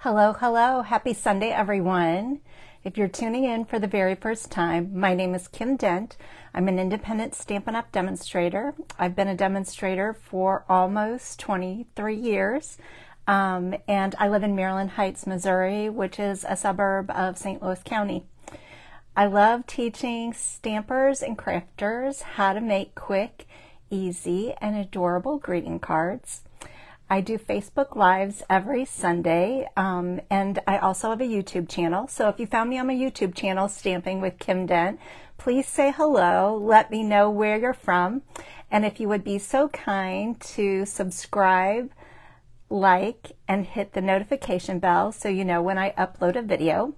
Hello, hello. Happy Sunday, everyone. If you're tuning in for the very first time, my name is Kim Dent. I'm an independent Stampin' Up! Demonstrator. I've been a demonstrator for almost 23 years, and I live in Maryland Heights, Missouri, which is a suburb of St. Louis County. I love teaching stampers and crafters how to make quick, easy, and adorable greeting cards. I do Facebook Lives every Sunday, and I also have a YouTube channel. So if you found me on my YouTube channel, Stamping with Kim Dent, please say hello. Let me know where you're from. And if you would be so kind to subscribe, like, and hit the notification bell so you know when I upload a video.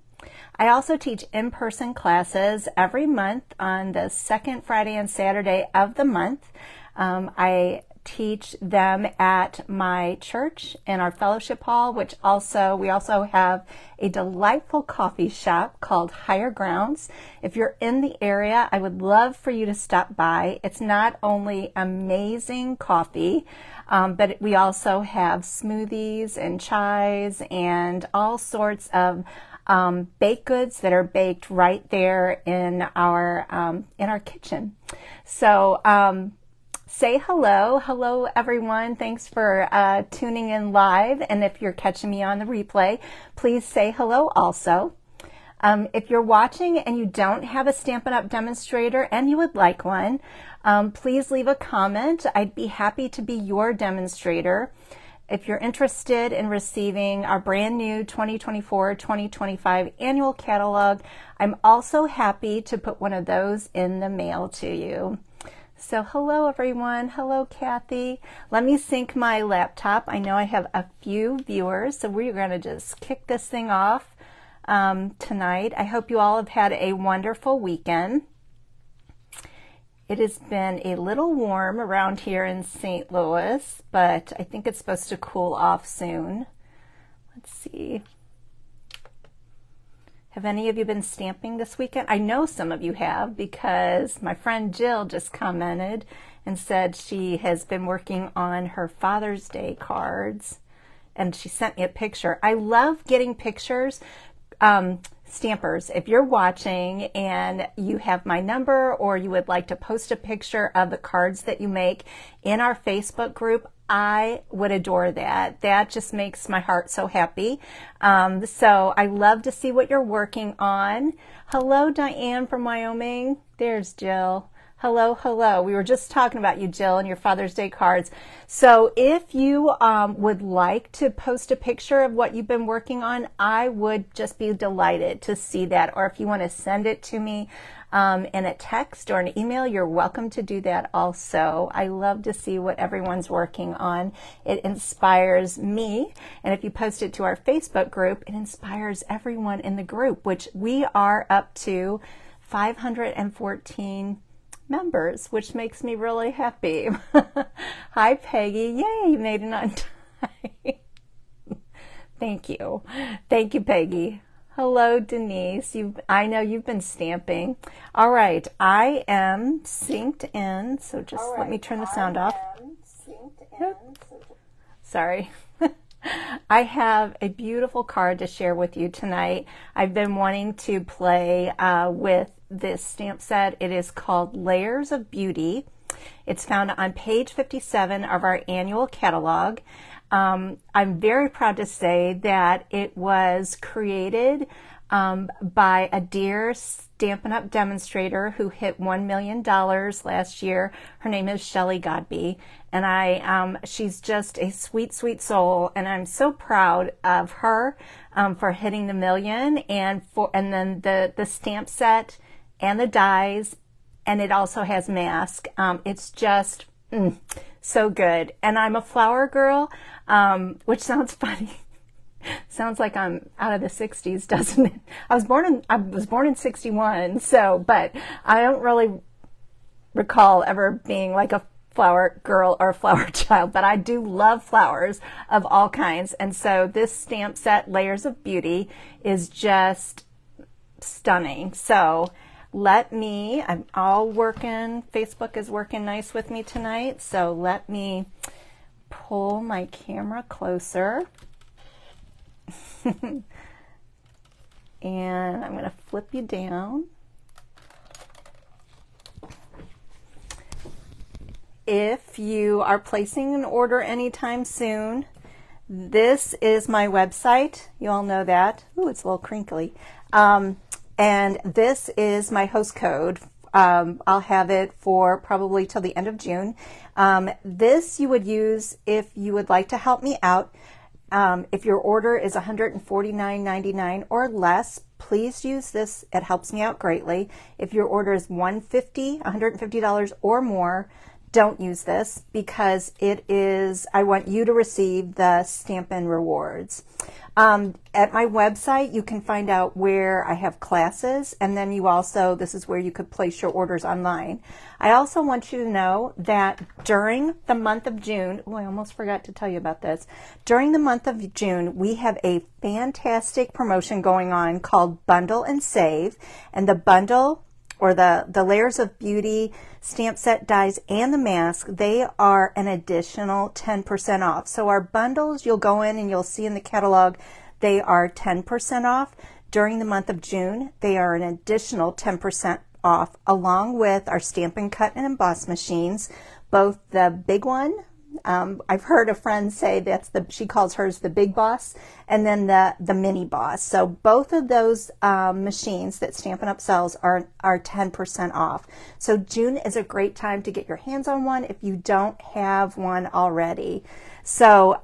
I also teach in-person classes every month on the second Friday and Saturday of the month. I teach them at my church in our fellowship hall, which we also have a delightful coffee shop called Higher Grounds. If you're in the area, I would love for you to stop by. It's not only amazing coffee, but we also have smoothies and chais and all sorts of baked goods that are baked right there in our kitchen. So say hello. Hello, everyone. Thanks for tuning in live. And if you're catching me on the replay, please say hello also. If you're watching and you don't have a Stampin' Up! Demonstrator and you would like one, please leave a comment. I'd be happy to be your demonstrator. If you're interested in receiving our brand new 2024-2025 annual catalog, I'm also happy to put one of those in the mail to you. So hello, everyone. Hello, Kathy. Let me sync my laptop. I know I have a few viewers, so we're going to just kick this thing off tonight. I hope you all have had a wonderful weekend. It has been a little warm around here in St. Louis, but I think it's supposed to cool off soon. Let's see. Have any of you been stamping this weekend? I know some of you have because my friend Jill just commented and said she has been working on her Father's Day cards, and she sent me a picture. I love getting pictures. Stampers, if you're watching and you have my number or you would like to post a picture of the cards that you make in our Facebook group, I would adore that. That just makes my heart so happy. So I love to see what you're working on. Hello, Diane from Wyoming. There's Jill. Hello, hello. We were just talking about you, Jill, and your Father's Day cards. So if you would like to post a picture of what you've been working on, I would just be delighted to see that. Or if you want to send it to me in a text or an email, you're welcome to do that also. I love to see what everyone's working on. It inspires me. And if you post it to our Facebook group, it inspires everyone in the group, which we are up to 514 members, which makes me really happy. Hi, Peggy. Yay, you made it on time. Thank you. Thank you, Peggy. Hello, Denise. I know you've been stamping. All right, I am synced in, so just let me turn the sound off. Sorry. I have a beautiful card to share with you tonight. I've been wanting to play with this stamp set. It is called Layers of Beayty. It's found on page 57 of our annual catalog. I'm very proud to say that it was created by a dear Stampin' Up! Demonstrator who hit $1 million last year. Her name is Shelly Godby, and she's just a sweet, sweet soul, and I'm so proud of her for hitting the million, and then the stamp set and the dies, and it also has mask. It's just so good. And I'm a flower girl, which sounds funny. Sounds like I'm out of the 60s, doesn't it? I was born in 61, but I don't really recall ever being like a flower girl or a flower child, but I do love flowers of all kinds. And so this stamp set, Layers of Beayty, is just stunning. So I'm all working. Facebook is working nice with me tonight. So let me pull my camera closer. And I'm going to flip you down. If you are placing an order anytime soon, this is my website. You all know that. Ooh, it's a little crinkly. And this is my host code. I'll have it for probably till the end of June. This you would use if you would like to help me out. If your order is $149.99 or less, please use this. It helps me out greatly. If your order is $150 or more, don't use this because it is, I want you to receive the Stampin' rewards. At my website, you can find out where I have classes, and then you also, this is where you could place your orders online. I also want you to know that during the month of June, oh, I almost forgot to tell you about this. During the month of June, we have a fantastic promotion going on called Bundle and Save, and the bundle, or the Layers of Beayty stamp set dies and the mask, they are an additional 10% off. So our bundles, you'll go in and you'll see in the catalog, they are 10% off. During the month of June, they are an additional 10% off, along with our Stampin' Cut and Emboss machines, both the big one, I've heard a friend say that's she calls hers the Big Boss, and then the Mini Boss. So both of those machines that Stampin' Up sells are 10% off. So June is a great time to get your hands on one if you don't have one already. So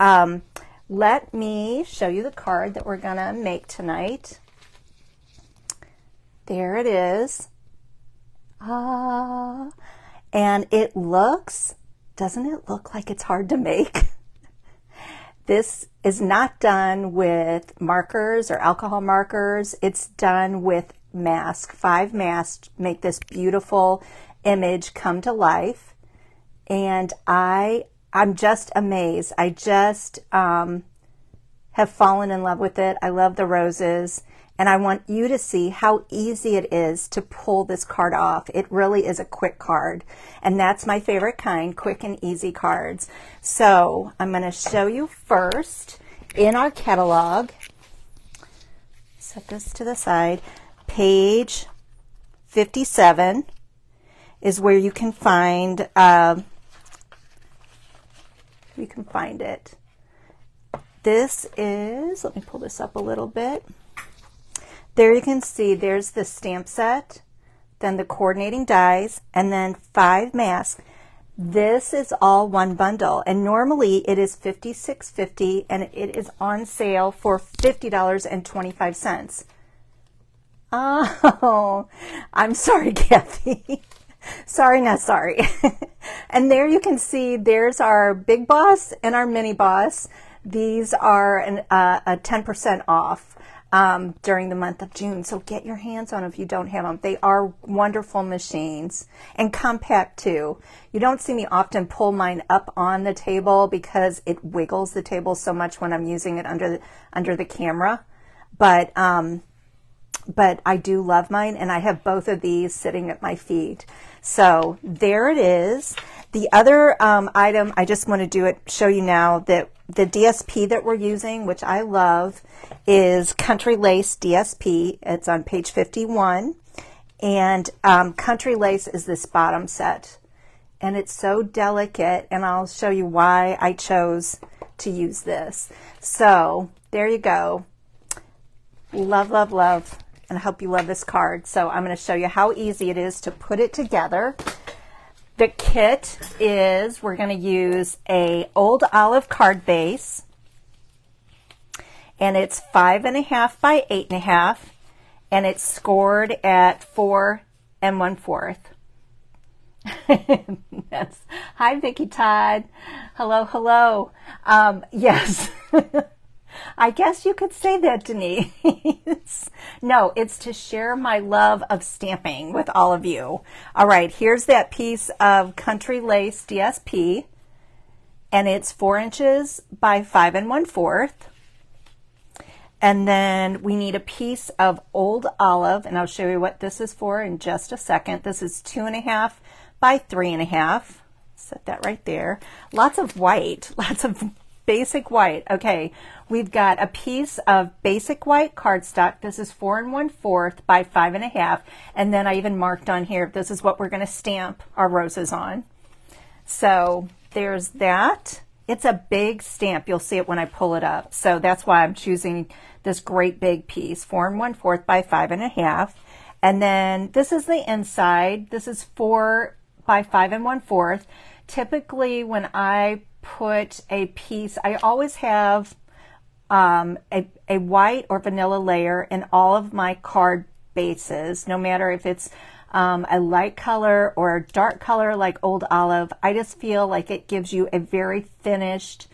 let me show you the card that we're gonna make tonight. There it is. And it looks, doesn't it look like it's hard to make? This is not done with markers or alcohol markers. It's done with mask. 5 masks make this beautiful image come to life. And I'm just amazed. I just have fallen in love with it. I love the roses. And I want you to see how easy it is to pull this card off. It really is a quick card. And that's my favorite kind, quick and easy cards. So I'm going to show you first in our catalog. Set this to the side. Page 57 is where you can find it. This is, let me pull this up a little bit. There you can see there's the stamp set, then the coordinating dies, and then 5 masks. This is all one bundle, and normally it is $56.50, and it is on sale for $50.25. Oh, I'm sorry, Kathy. Sorry, not sorry. And there you can see there's our Big Boss and our Mini Boss. These are a 10% off. During the month of June. So get your hands on them if you don't have them. They are wonderful machines and compact too. You don't see me often pull mine up on the table because it wiggles the table so much when I'm using it under the camera. But I do love mine, and I have both of these sitting at my feet. So there it is. The other item I just want to show you now that the DSP that we're using, which I love, is Country Lace DSP. It's on page 51. And Country Lace is this bottom set. And it's so delicate, and I'll show you why I chose to use this. So there you go. Love, love, love. And I hope you love this card. So I'm going to show you how easy it is to put it together. The kit is, we're going to use a Old Olive card base, and it's 5.5 by 8.5, and it's scored at 4 1/4. That's, hi Vicki Todd. Hello, hello. Yes. I guess you could say that, Denise. No, it's to share my love of stamping with all of you. All right, here's that piece of Country Lace DSP, and it's 4 inches by 5 1/4. And then we need a piece of Old Olive, and I'll show you what this is for in just a second. This is 2.5 by 3.5. Set that right there. Lots of white, lots of basic white. Okay, we've got a piece of basic white cardstock. This is 4 1/4 by 5 1/2. And then I even marked on here, this is what we're going to stamp our roses on. So there's that. It's a big stamp. You'll see it when I pull it up. So that's why I'm choosing this great big piece, 4 1/4 by 5 1/2. And then this is the inside. This is 4 by 5 1/4. Typically when I put a piece, I always have a white or vanilla layer in all of my card bases, no matter if it's a light color or a dark color like Old Olive. I just feel like it gives you a very finished,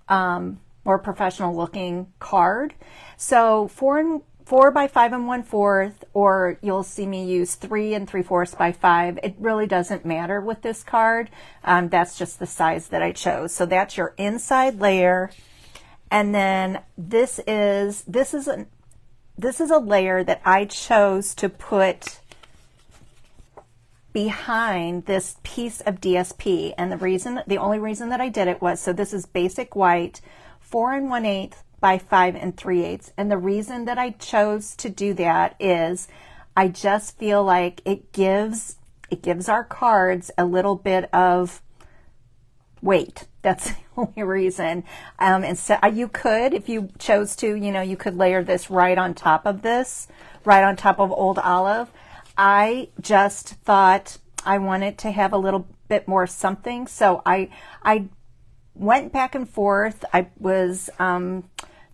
more professional looking card. So 4 by 5 1/4, or you'll see me use 3 3/4 by 5. It really doesn't matter with this card. That's just the size that I chose. So that's your inside layer. And then this is a layer that I chose to put behind this piece of DSP. And the only reason that I did it was, so this is basic white, 4 1/8 by 5 3/8. And the reason that I chose to do that is I just feel like it gives our cards a little bit of weight. That's the only reason. And so you could, if you chose to, you could layer this right on top of this, right on top of Old Olive. I just thought I wanted to have a little bit more something. So I went back and forth. I was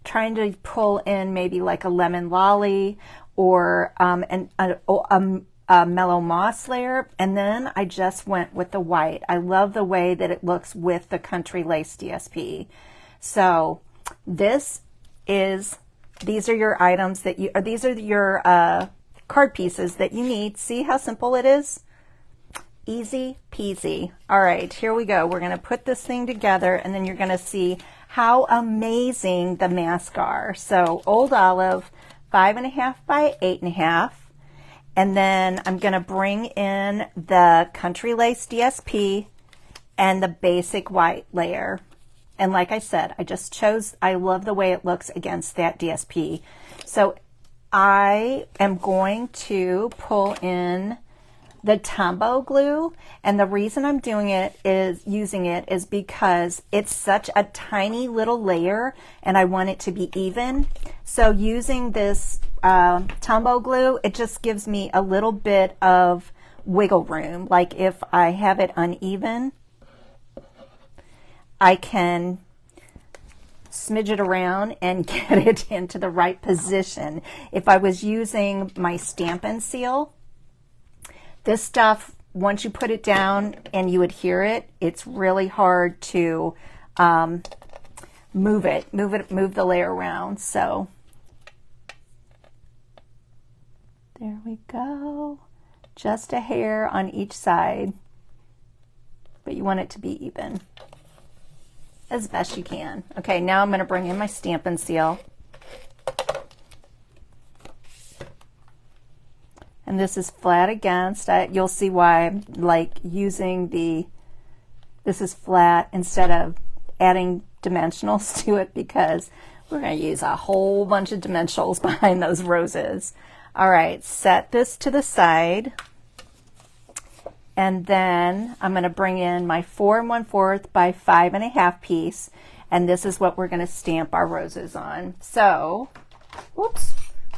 trying to pull in maybe like a lemon lolly or a mellow moss layer, and then I just went with the white. I love the way that it looks with the country lace DSP. So these are your items that these are your card pieces that you need. See how simple it is? Easy peasy. All right, here we go. We're going to put this thing together, and then you're going to see how amazing the masks are. So Old Olive, 5 1/2 by 8 1/2. And then I'm going to bring in the country lace DSP and the basic white layer. And like I said, I love the way it looks against that DSP. So I am going to pull in the Tombow glue, and the reason I'm using it is because it's such a tiny little layer and I want it to be even. So using this Tombow glue, it just gives me a little bit of wiggle room. Like if I have it uneven, I can smidge it around and get it into the right position. If I was using my Stampin' Seal, this stuff, once you put it down and you adhere it, it's really hard to move the layer around. So there we go. Just a hair on each side, but you want it to be even as best you can. Okay, now I'm going to bring in my Stampin' Seal. And this is flat against. You'll see why I'm like using this is flat instead of adding dimensionals to it, because we're going to use a whole bunch of dimensionals behind those roses. All right, set this to the side. And then I'm going to bring in my 4 1/4 by 5 1/2 piece. And this is what we're going to stamp our roses on. So, whoops,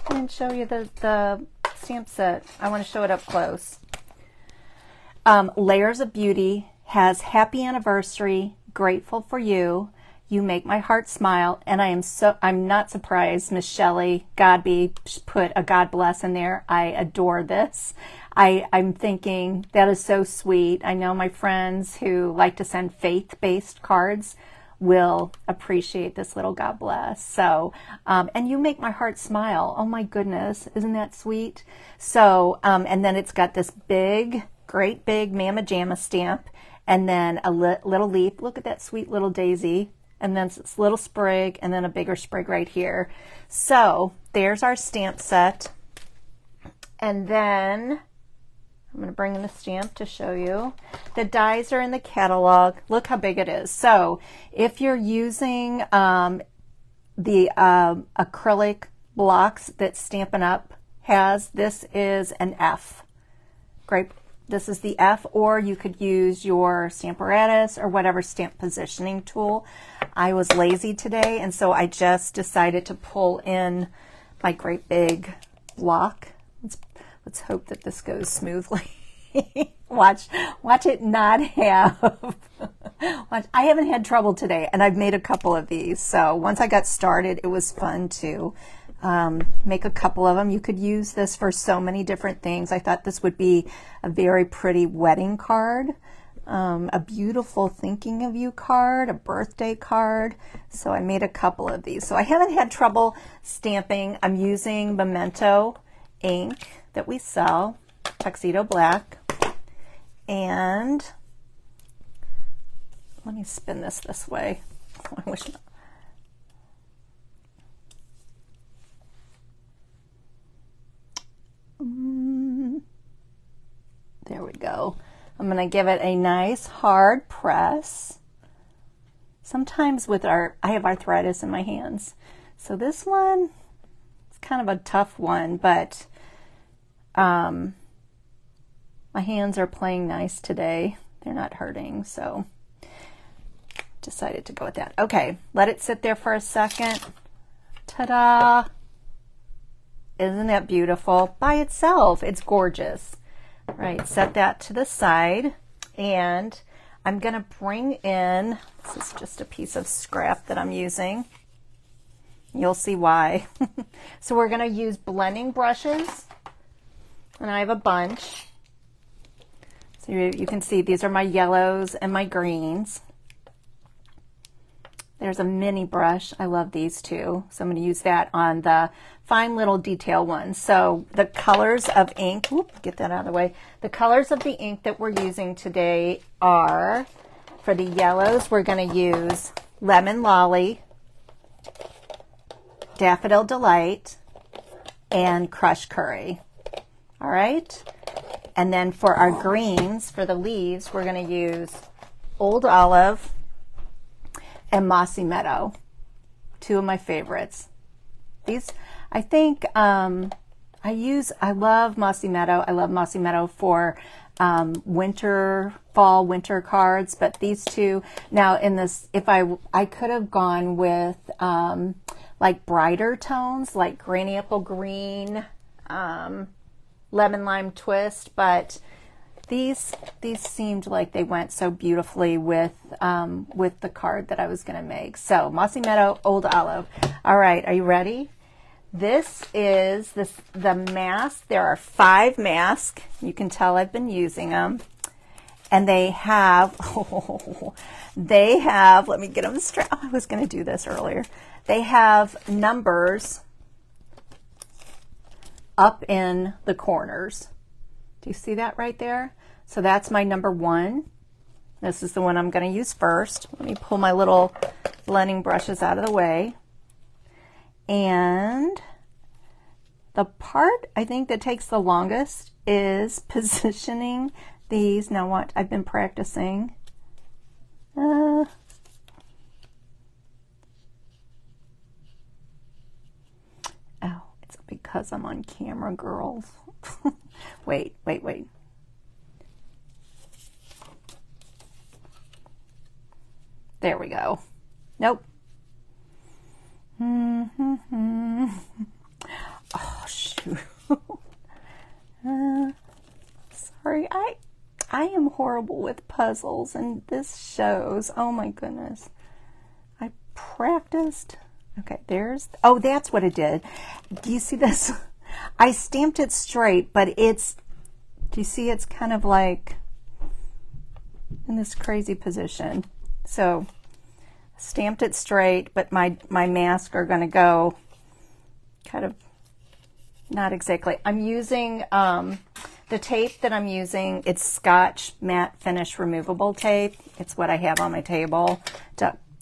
I didn't show you the stamp set. I want to show it up close. Layers of Beayty has Happy Anniversary, Grateful for You, You Make My Heart Smile, and I'm not surprised Miss Shelley Godby put a God bless in there. I adore this. I'm thinking that is so sweet. I know my friends who like to send faith-based cards will appreciate this little God bless. So, and You Make My Heart Smile. Oh my goodness, isn't that sweet? So, and then it's got this great big Mama Jamma stamp, and then a little leaf. Look at that sweet little daisy, and then this little sprig, and then a bigger sprig right here. So there's our stamp set. And then I'm going to bring in the stamp to show you. The dies are in the catalog. Look how big it is. So if you're using the acrylic blocks that Stampin' Up has, this is an F. Great. This is the F, or you could use your Stamparatus or whatever stamp positioning tool. I was lazy today, and so I just decided to pull in my great big block. Let's hope that this goes smoothly. watch it not have. I haven't had trouble today, and I've made a couple of these. So once I got started, it was fun to make a couple of them. You could use this for so many different things. I thought this would be a very pretty wedding card, a beautiful thinking of you card, a birthday card. So I made a couple of these. So I haven't had trouble stamping. I'm using Memento ink that we sell, Tuxedo Black. And let me spin this way. I wish not. There we go. I'm going to give it a nice hard press. Sometimes I have arthritis in my hands. So this one, it's kind of a tough one, but my hands are playing nice today. They're not hurting, so decided to go with that. Okay, let it sit there for a second. Ta-da! Isn't that beautiful? By itself, it's gorgeous. All right, set that to the side, and I'm going to bring in, this is just a piece of scrap that I'm using. You'll see why. So we're going to use blending brushes, and I have a bunch. So you can see these are my yellows and my greens. There's a mini brush. I love these too. So I'm going to use that on the fine little detail ones. So the colors of ink, get that out of the way. The colors of the ink that we're using today are, for the yellows, we're going to use Lemon Lolly, Daffodil Delight, and Crush Curry. All right. And then for our greens, for the leaves, we're going to use Old Olive and Mossy Meadow, two of my favorites. These, I think, I love Mossy Meadow. I love Mossy Meadow for fall, winter cards, but these two, now in this, if I could have gone with like brighter tones, like Granny Apple Green, Lemon Lime Twist, but these seemed like they went so beautifully with the card that I was going to make. So Mossy Meadow, Old Olive. All right, are you ready? This is the mask. There are 5 masks. You can tell I've been using them, and they have let me get them straight. Oh, I was going to do this earlier. They have numbers up in the corners. Do you see that right there? So that's my number 1. This is the one I'm going to use first. Let me pull my little blending brushes out of the way. And the part I think that takes the longest is positioning these. Now what? I've been practicing. Oh, it's because I'm on camera, girls. Wait. There we go. Nope. Oh, shoot. Sorry, I am horrible with puzzles, and this shows. Oh my goodness. I practiced. Okay, oh, that's what it did. Do you see this? I stamped it straight, but do you see it's kind of like in this crazy position. So stamped it straight, but my masks are going to go kind of not exactly. I'm using the tape that I'm using. It's Scotch Matte Finish Removable Tape. It's what I have on my table.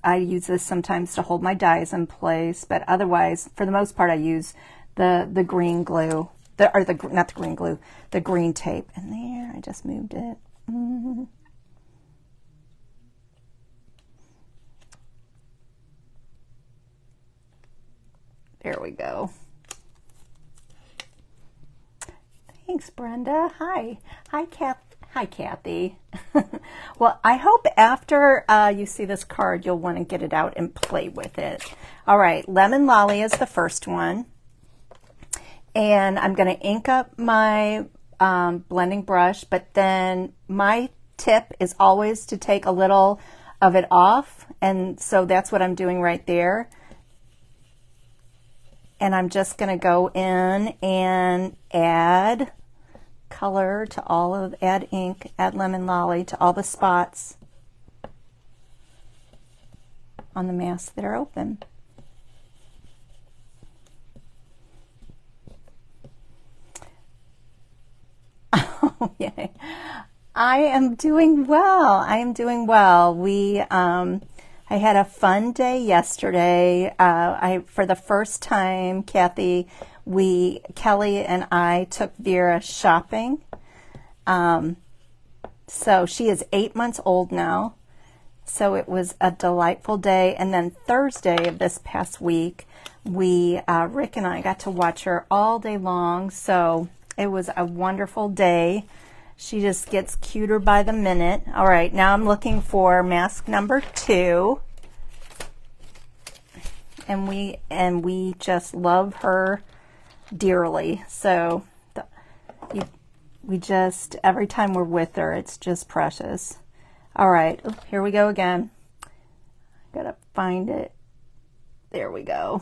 I use this sometimes to hold my dies in place, but otherwise, for the most part, I use the green glue not the green glue, the green tape. And there, I just moved it. There we go. Thanks, Brenda. Hi. Hi, Kathy. Well, I hope after you see this card, you'll want to get it out and play with it. All right, Lemon Lolly is the first one. And I'm going to ink up my blending brush, but then my tip is always to take a little of it off. And so that's what I'm doing right there. And I'm just going to go in and add color to add ink, add Lemon Lolly to all the spots on the masks that are open. Oh, yay. I am doing well. I am doing well. I had a fun day yesterday. For the first time, Kelly and I took Vera shopping. So she is 8 months old now. So it was a delightful day. And then Thursday of this past week, Rick and I got to watch her all day long. So it was a wonderful day. She just gets cuter by the minute. All right, now I'm looking for mask number 2. And we just love her dearly. So we just, every time we're with her, it's just precious. All right, here we go again. Gotta find it. There we go.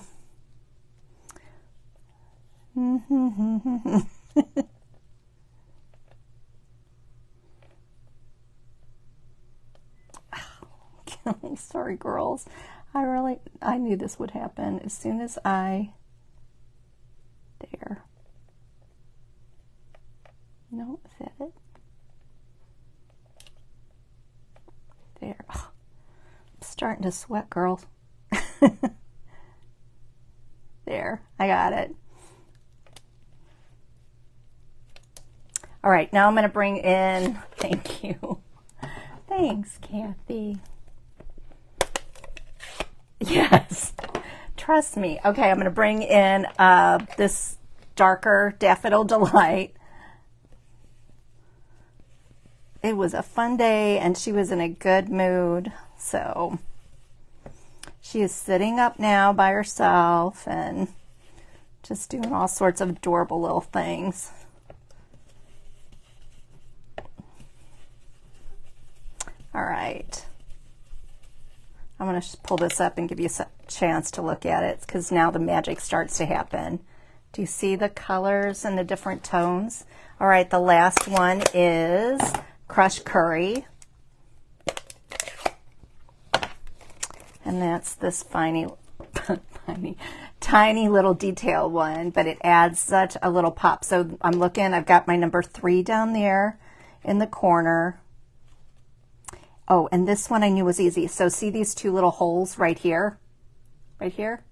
Sorry, girls. I knew this would happen as soon as there. No, is that it? There. Oh, I'm starting to sweat, girls. There, I got it. All right, now I'm going to bring in, thank you. Thanks, Kathy. Yes, trust me. Okay, I'm going to bring in this darker Daffodil Delight. It was a fun day and she was in a good mood. So she is sitting up now by herself and just doing all sorts of adorable little things. All right. I'm going to pull this up and give you a chance to look at it because now the magic starts to happen. Do you see the colors and the different tones? All right, the last one is Crushed Curry. And that's this tiny little detail one, but it adds such a little pop. So I'm looking, I've got my number 3 down there in the corner. Oh, and this one I knew was easy. So see these 2 little holes right here? Right here?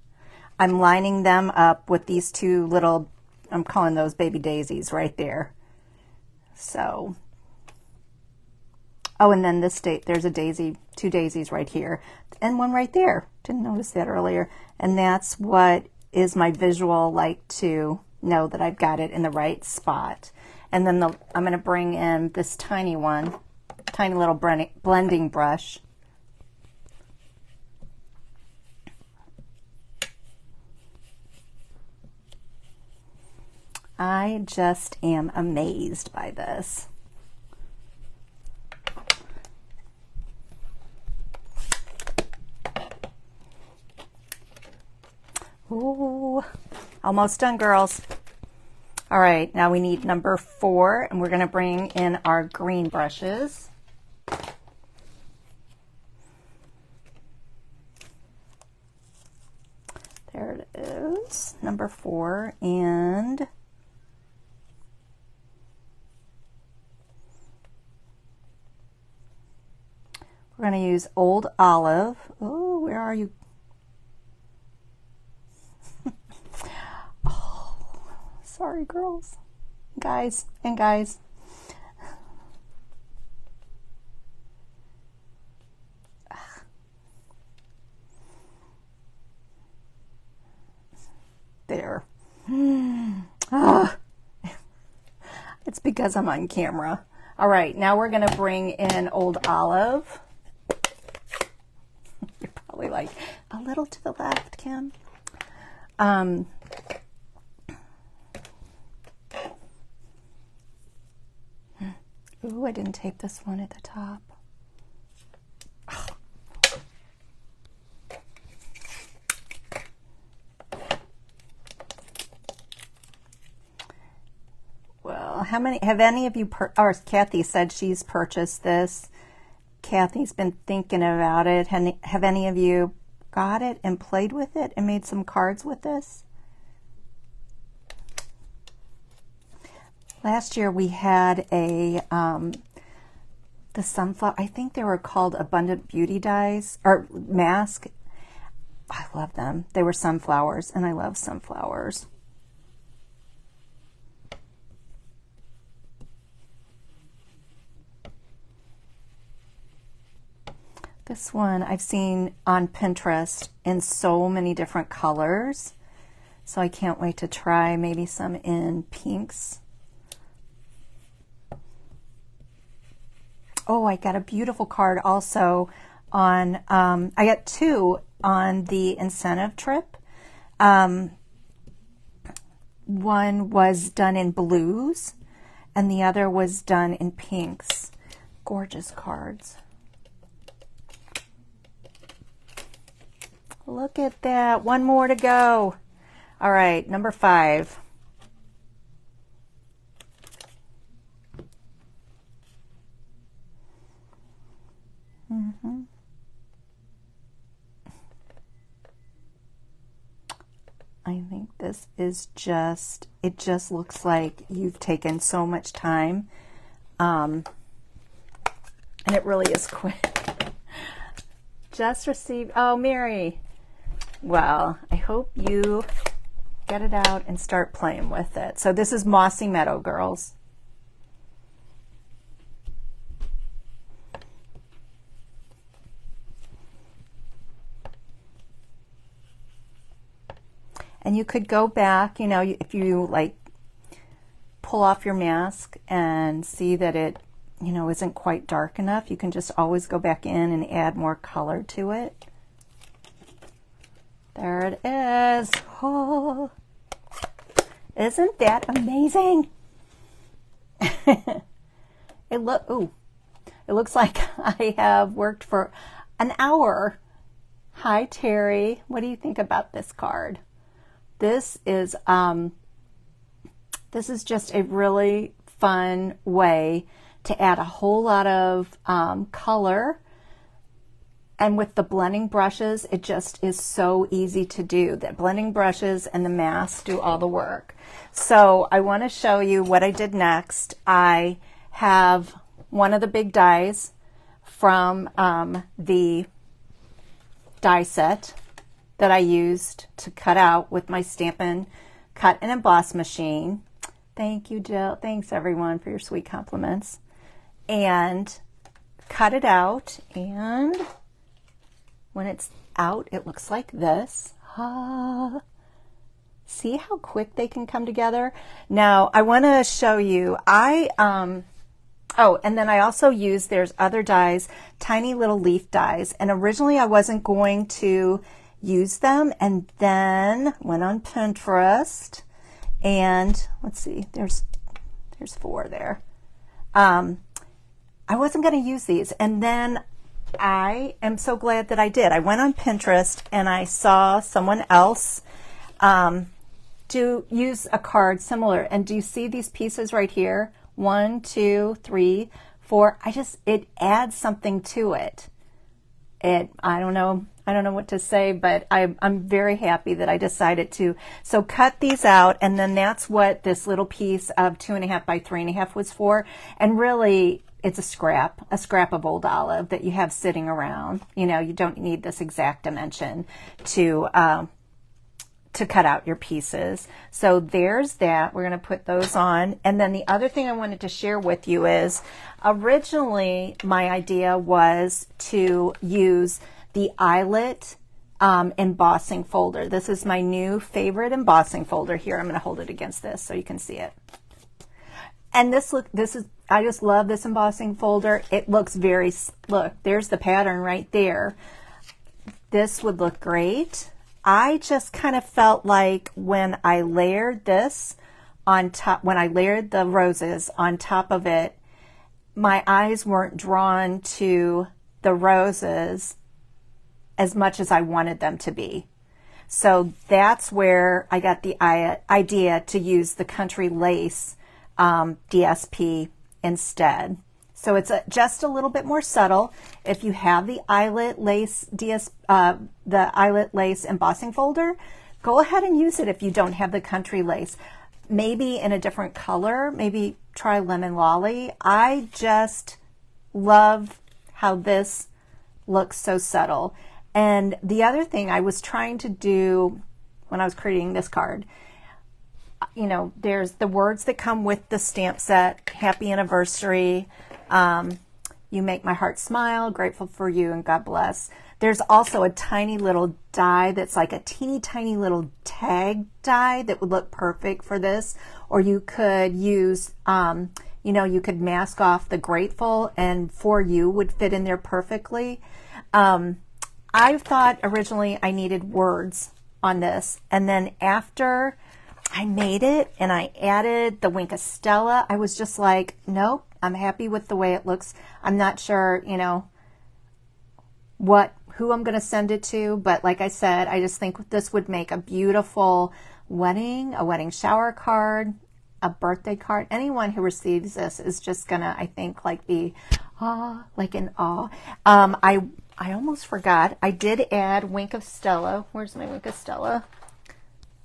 I'm lining them up with these 2 little, I'm calling those baby daisies right there. So, oh, and then this there's a daisy, 2 daisies right here, and one right there. Didn't notice that earlier. And that's what is my visual like to know that I've got it in the right spot. And then I'm going to bring in this tiny one. Tiny little blending brush. I just am amazed by this. Ooh, almost done, girls. All right, now we need number 4, and we're going to bring in our green brushes. There it is, number 4, and we're going to use Old Olive. Oh, where are you? sorry, girls, guys, and guys. There. It's because I'm on camera. All right, now we're going to bring in Old Olive. You're probably like, a little to the left, Kim. Ooh, I didn't tape this one at the top. Well, have any of you, or Kathy said she's purchased this. Kathy's been thinking about it. Have any of you got it and played with it and made some cards with this? Last year we had the sunflower, I think they were called Abundant Beauty dies, or mask. I love them. They were sunflowers, and I love sunflowers. This one I've seen on Pinterest in so many different colors, so I can't wait to try maybe some in pinks. Oh, I got a beautiful card also on, I got two on the incentive trip. One was done in blues, and the other was done in pinks. Gorgeous cards. Look at that. One more to go. All right, number 5. I think this is just, it just looks like you've taken so much time. And it really is quick. Just received, oh, Mary. Well, I hope you get it out and start playing with it. So this is Mossy Meadow, girls. And you could go back, you know, if you like pull off your mask and see that it, you know, isn't quite dark enough, you can just always go back in and add more color to it. There it is. Oh, isn't that amazing? It looks like I have worked for an hour. Hi, Terry. What do you think about this card? This is just a really fun way to add a whole lot of color. And with the blending brushes, it just is so easy to do. The blending brushes and the mask do all the work. So I want to show you what I did next. I have one of the big dies from the die set that I used to cut out with my Stampin' Cut and Emboss machine. Thank you, Jill. Thanks, everyone, for your sweet compliments. And cut it out, and when it's out, it looks like this. See how quick they can come together? Now, I want to show you, oh, and then I also use, there's other dies, tiny little leaf dies, and originally I wasn't going to use them, and then went on Pinterest, and let's see, there's 4 there. I wasn't going to use these, and then I am so glad that I did. I went on Pinterest and I saw someone else use a card similar, and do you see these pieces right here? 1, 2, 3, 4. It adds something to it. I don't know what to say, but I'm very happy that I decided to. So cut these out, and then that's what this little piece of 2.5 by 3.5 was for. And really, it's a scrap of old olive that you have sitting around. You know, you don't need this exact dimension to to cut out your pieces. So there's that. We're going to put those on. And then the other thing I wanted to share with you is originally my idea was to use the eyelet embossing folder. This is my new favorite embossing folder here. I'm going to hold it against this so you can see it. And I just love this embossing folder. It looks look, there's the pattern right there. This would look great. I just kind of felt like when I layered this on top, when I layered the roses on top of it, my eyes weren't drawn to the roses as much as I wanted them to be. So that's where I got the idea to use the Country Lace DSP instead. So it's just a little bit more subtle. If you have the eyelet lace embossing folder, go ahead and use it if you don't have the Country Lace. Maybe in a different color, maybe try Lemon Lolly. I just love how this looks so subtle. And the other thing I was trying to do when I was creating this card, you know, there's the words that come with the stamp set, happy anniversary, you make my heart smile, grateful for you, and God bless. There's also a tiny little die that's like a teeny tiny little tag die that would look perfect for this. Or you could use, you know, you could mask off the grateful and for you would fit in there perfectly. I thought originally I needed words on this, and then after I made it and I added the Wink of Stella, I was just like, nope, I'm happy with the way it looks. I'm not sure, you know, who I'm going to send it to, but like I said, I just think this would make a beautiful wedding, a wedding shower card, a birthday card. Anyone who receives this is just gonna, I think, like be like in awe. I almost forgot. I did add Wink of Stella. Where's my Wink of Stella?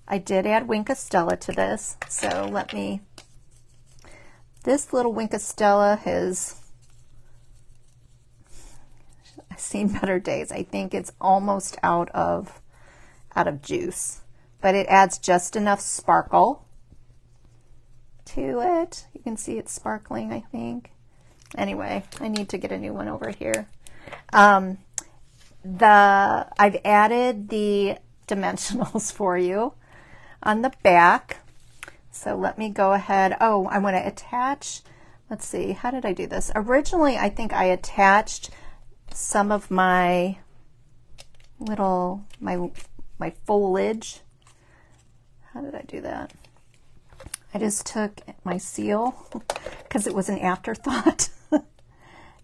I did add Wink of Stella to this. So let me, this little Wink of Stella has seen better days. I think it's almost out of juice, but it adds just enough sparkle to it. You can see it's sparkling, I think. Anyway, I need to get a new one over here. I've added the dimensionals for you on the back. So let me go ahead. Oh, I want to attach, let's see, how did I do this? Originally, I think I attached some of my little, my foliage. How did I do that? I just took my seal because it was an afterthought.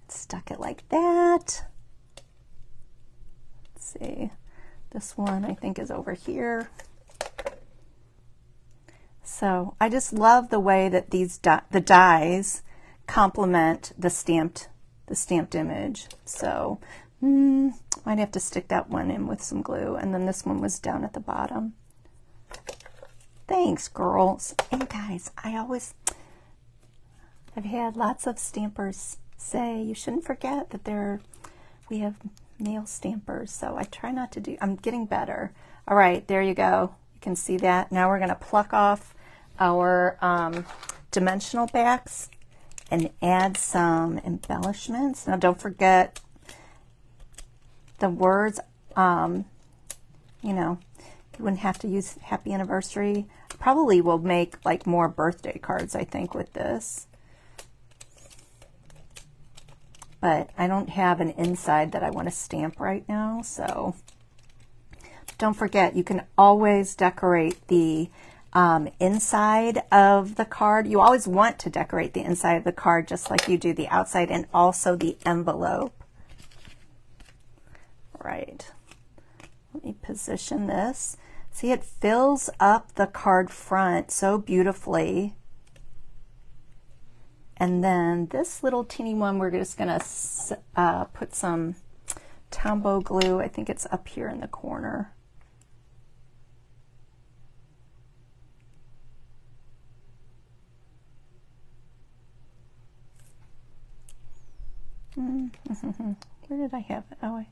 Stuck it like that. Let's see. This one I think is over here. So I just love the way that these the dies complement the stamped image. So might have to stick that one in with some glue, and then this one was down at the bottom. Thanks, girls. And guys, I've had lots of stampers say you shouldn't forget that we have male stampers, so I try not to do. I'm getting better. All right, there you go. You can see that. Now we're going to pluck off our dimensional backs and add some embellishments. Now don't forget the words. You know, you wouldn't have to use happy anniversary. Probably will make like more birthday cards, I think, with this. But I don't have an inside that I want to stamp right now, so don't forget, you can always decorate the inside of the card. You always want to decorate the inside of the card just like you do the outside, and also the envelope. Right. Let me position this. See, it fills up the card front so beautifully. And then this little teeny one, we're just going to put some Tombow glue. I think it's up here in the corner. Where did I have it? Oh,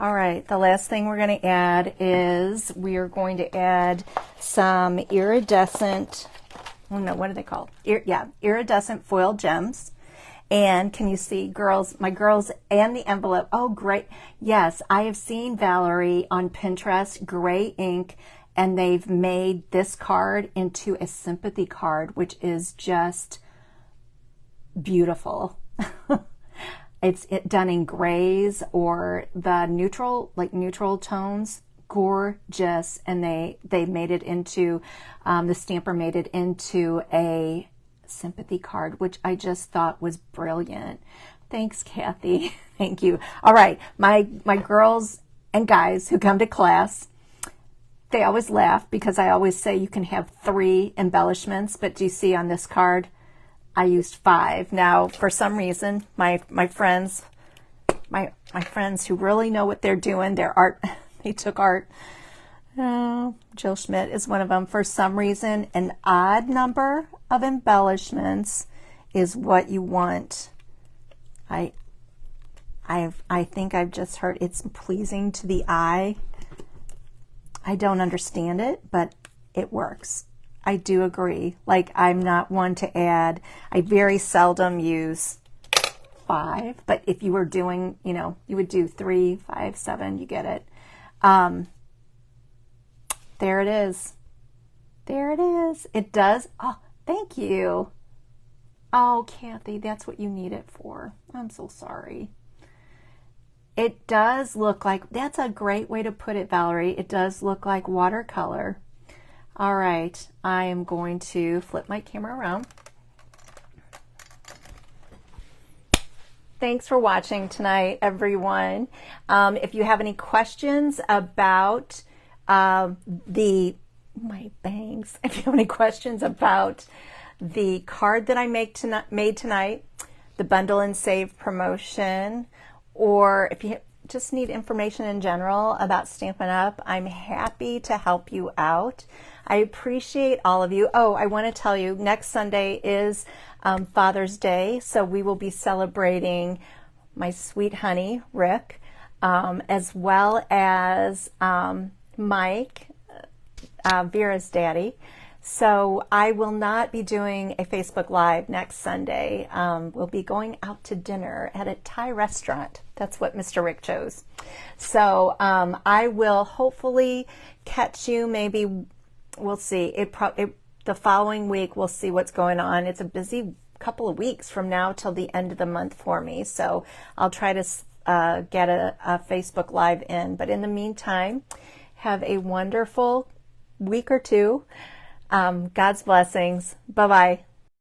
All right, the last thing we're going to add is we are going to add some iridescent, oh no, what are they called? Iridescent foil gems. And can you see, girls, my girls, and the envelope? Oh, great. Yes, I have seen, Valerie, on Pinterest, gray ink, and they've made this card into a sympathy card, which is just beautiful. It's done in grays or the neutral, like neutral tones. Gorgeous. And they made it into, the stamper made it into a sympathy card, which I just thought was brilliant. Thanks, Kathy. Thank you. All right. My girls and guys who come to class, they always laugh because I always say you can have 3 embellishments, but do you see on this card, I used 5. Now, for some reason, my friends who really know what they're doing, their art, they took art. Oh, Jill Schmidt is one of them. For some reason, an odd number of embellishments is what you want. I think I've just heard it's pleasing to the eye. I don't understand it, but it works. I do agree. Like, I'm not one to add. I very seldom use 5, but if you were doing, you know, you would do 3, 5, 7, you get it. There it is. There it is. It does. Oh, thank you. Oh, Kathy, that's what you need it for. I'm so sorry. It does look like, that's a great way to put it, Valerie. It does look like watercolor. All right, I am going to flip my camera around. Thanks for watching tonight, everyone. If you have any questions about my bangs, if you have any questions about the card that I made tonight, the Bundle and Save promotion, or if you just need information in general about Stampin' Up, I'm happy to help you out. I appreciate all of you. Oh, I want to tell you, next Sunday is Father's Day, so we will be celebrating my sweet honey, Rick, as well as Mike, Vera's daddy. So I will not be doing a Facebook Live next Sunday. We'll be going out to dinner at a Thai restaurant. That's what Mr. Rick chose. So I will hopefully catch you. Maybe we'll see. The following week, we'll see what's going on. It's a busy couple of weeks from now till the end of the month for me. So I'll try to get a Facebook Live in. But in the meantime, have a wonderful week or two. God's blessings. Bye-bye.